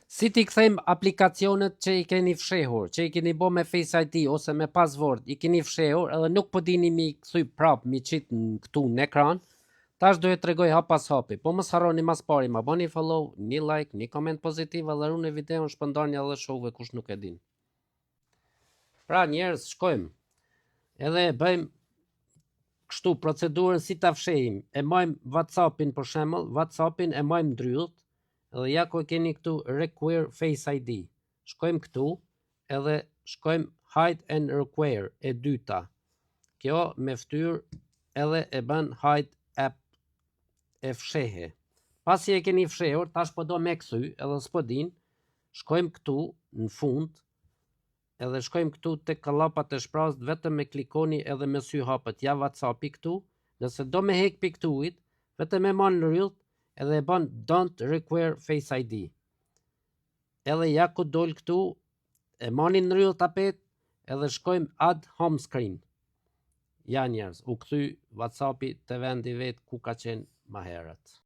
Si t'i kthejmë aplikacionet që i keni fshehur, që i keni bo me Face ID ose me password, i keni fshehur edhe nuk po dini mi kthy prap mi qit këtu në ekran, tash do e tregoj hap pas hapi. Po mos harroni mas pari ma bëni follow, një like, një koment pozitiv edhe runë videon shpëndoni edhe shove kush nuk e din. Pra njerëz, shkojmë. Edhe bëjmë kështu procedurën si ta fshehim. E majmë WhatsAppin për shembull, WhatsAppin e majmë ndryllt. Edhe ja ku keni këtu require Face ID. Shkojmë këtu edhe shkojmë hide and require e dyta. Kjo me fytyrë edhe e bën hide app e fshehe. Pasi e keni fshehur, tash po do me kthy edhe s'po din, shkojmë këtu në fund edhe shkojmë këtu te kallapat e shprazët, vetëm me klikoni edhe me sy hapet ja WhatsAppi këtu. Nëse do me hek piktuit, vetëm e marr ndryllt edhe e bën don't require Face ID. Edhe ja ku dol këtu, e mani ndryllt tapet edhe shkojmë add home screen. Ja njerëz, u kthy WhatsAppi te vendi vet ku ka qenë më herët.